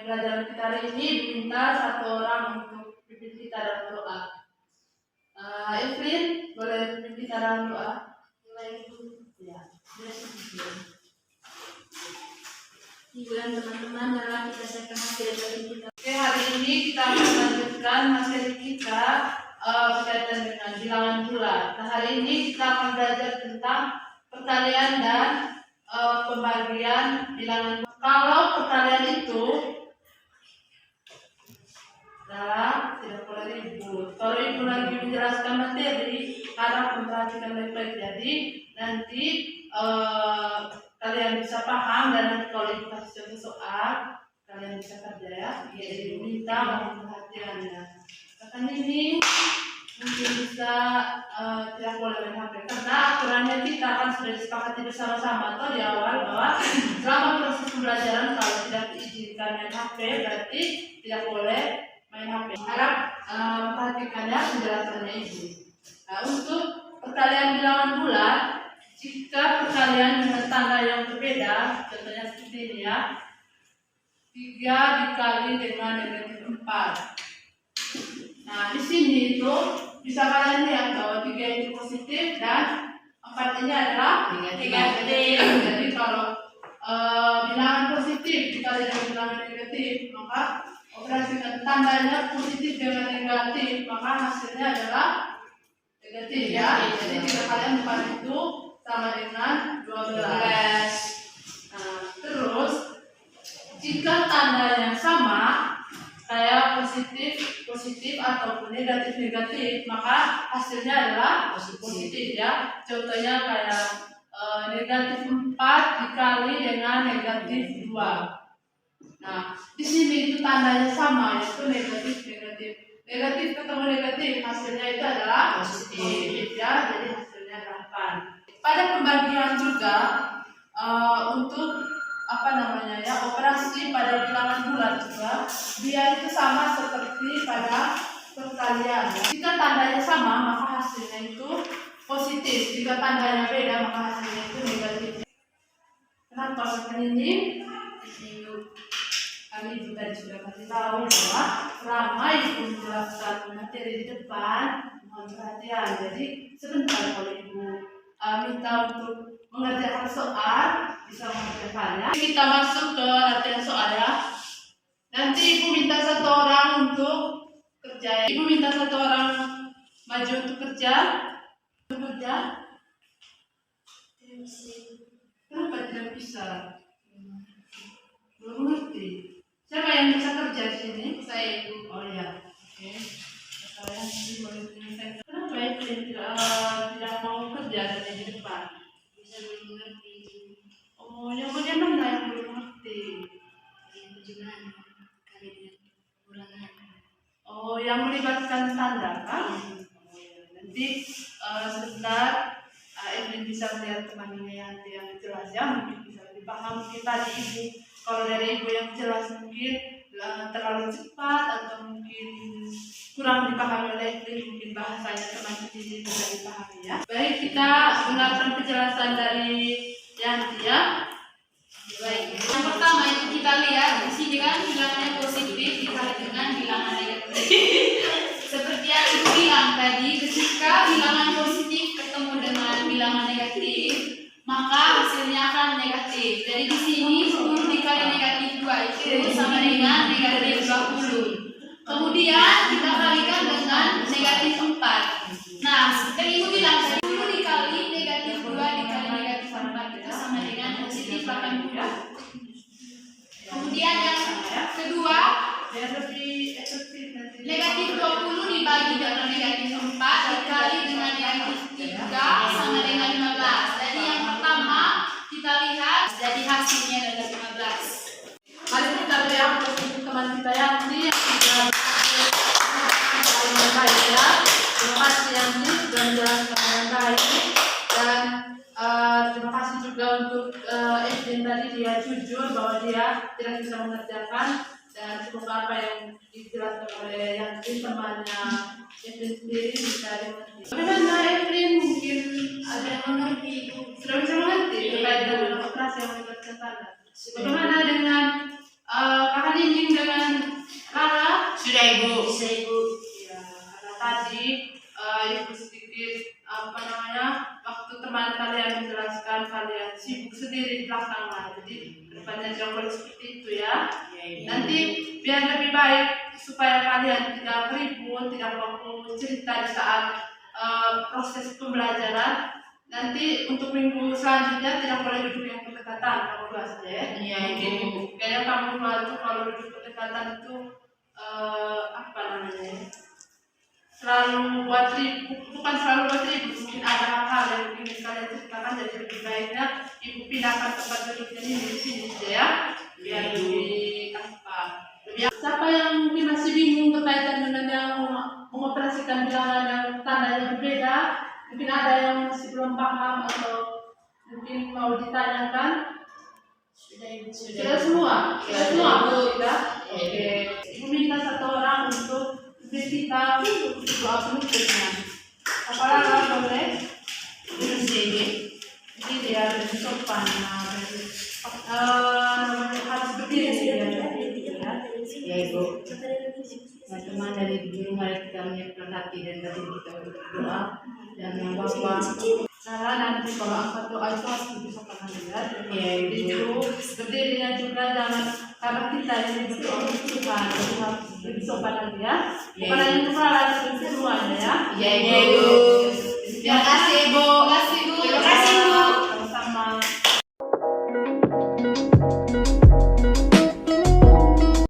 pelajaran kita hari ini diminta satu orang untuk pimpin kita dalam doa. Evelyn, boleh pimpin kita dalam doa? Ya. Ibu dan teman-teman, dalam kita serahkan hasil dari kita. Oke, hari ini kita akan melanjutkan materi kita berkaitan dengan bilangan bulat. Nah, hari ini kita akan belajar tentang perkalian dan pembagian bilangan. Kalau perkalian itu tidak boleh ribut. Kalau ibu lagi menjelaskan materi, harap memperhatikan baik-baik. Jadi nanti kalian bisa paham, dan nanti kalau ibu kasih contoh soal, kalian bisa kerja ya. Jadi minta mohon perhatiannya. Bahkan ini mungkin bisa tidak boleh main HP, karena aturannya kita kan sudah disepakati bersama-sama atau di awal bahwa selama proses pembelajaran kalau tidak diizinkan main HP berarti tidak boleh main HP. Harap perhatikannya penjelasannya ibu. Nah, untuk perkalian bilangan bulat, jika perkalian dengan tanda yang berbeda, contohnya seperti ini ya, 3 dikali dengan negatif 4. Nah, di sini itu bisa kalian lihat bahwa 3 itu positif dan 4 ini adalah negatif. Jadi kalau bilangan positif dikali dengan bilangan negatif, maka operasikan tandanya positif dengan negatif, maka hasilnya adalah negatif ya. Jadi 3 kali 4 itu sama dengan 12. Nah, terus jika tandanya sama, kayak positif ataupun negatif, maka hasilnya adalah positif ya. Contohnya kayak negatif 4 dikali dengan negatif 2. Nah, di sini itu tandanya sama, yaitu negatif ketemu negatif, hasilnya itu adalah positif ya. Jadi hasilnya 8. Pada pembagian juga untuk operasi pada bilangan bulat juga dia itu sama seperti pada perkalian. Jika tandanya sama, maka hasilnya itu positif. Jika tandanya beda, maka hasilnya itu negatif. Kenapa seperti ini? Kami juga sudah kasih tahu bahwa ramai menjelaskan materi di depan, mohon perhatian. Jadi sebentar kalau ibu minta untuk mengerjakan soal, bisa mengerjakannya. Kita masuk ke latihan soal ya. Nanti ibu minta satu orang untuk kerja. Ibu minta satu orang maju untuk kerja. Kenapa tidak bisa? Belum mengerti. Siapa yang bisa kerja di sini? Saya, ibu. Oh ya, oke. Saya nanti boleh menyelesaikan. Kenapa ibu tidak mau kerja dari di depan? Bisa belum mengerti. Oh, yang bagaimana yang belum mengerti? Penjualan kalian kurangan. Oh, yang melibatkan tanda kan? Oh, ya. Nanti sebentar Evelyn bisa melihat temannya yang jelas ya, mungkin bisa dipaham. Mungkin tadi ibu, kalau dari ibu yang jelas mungkin terlalu cepat atau mungkin kurang dipahami oleh Evelyn, mungkin bahasanya teman sendiri bisa dipahami ya. Baik, kita dengarkan penjelasan dari Yanti ya. Baik, yang pertama itu kita lihat di sini kan bilangannya positif dikali dengan bilangan negatif. Seperti yang ibu bilang tadi, ketika bilangan positif ketemu dengan bilangan negatif, maka hasilnya akan negatif. Jadi di sini 10 dikali negatif 2 itu sama dengan negatif 20. Kemudian kita kalikan dengan negatif 4. Nah, seperti ibu bilang 10 dikali negatif 2 dikali negatif 4 itu sama dengan positif 80. Kemudian yang kedua, negatif 20 dibagi dengan negatif 4 dikali dengan negatif 3 sama dengan 15. Jadi yang pertama kita lihat, jadi hasilnya adalah 15. Mari kita lihat teman kita Yanti yang sudah dengan baik ya. Terima kasih Yanti sudah menjelaskan dengan baik, dan terima kasih juga untuk Evelyn tadi, dia jujur bahwa dia tidak bisa mengerjakan, dan semoga apa yang dijelaskan oleh Yanti temannya Evelyn sendiri bisa dimengerti. Bagaimana Evelyn, mungkin ada yang mengerti, sudah bisa mengerti terkait dengan operasi yang melibatkan tanda. Bagaimana dengan kakak Kak Nining dengan Rara. Sudah Ibu. Ya, karena tadi Ibu sedikit waktu teman kalian menjelaskan kalian sibuk sendiri di belakangan. Jadi kedepannya jangan boleh seperti itu ya. Nanti biar lebih baik supaya kalian tidak ribut, tidak fokus cerita di saat proses pembelajaran. Nanti untuk minggu selanjutnya tidak boleh duduk yang berdekatan kamu kelas ya. Iya Ibu. Kayaknya kamu keluar itu kalau duduk berdekatan itu selalu buat ribut, bukan selalu buat ribut, mungkin ada hal-hal yang ingin kalian ceritakan, jadi lebih baiknya Ibu pindahkan tempat duduknya ini di sini ya, biar lebih siapa yang mungkin masih bingung berkaitan dengan yang mengoperasikan bilangan yang tanda yang berbeda, mungkin ada yang masih belum paham atau mungkin mau ditanyakan. Sudah semua Bu ya. Oke, Ibu minta satu orang untuk kita doa penutupnya. Apakah boleh? Ini dia lebih sopan. Harus berdiri Ya Ibu. Teman-teman dari guru mari kita menyiapkan hati dan batin kita untuk berdoa dan yang Bapak cara nanti kalau angkat doa itu harus lebih sopan ya. Ya Ibu. Berdirinya juga jangan karena kita ini berdoa untuk Tuhan, harus lebih sopan lagi ya. Bukan hanya untuk orang semuanya ya. Ya Ibu.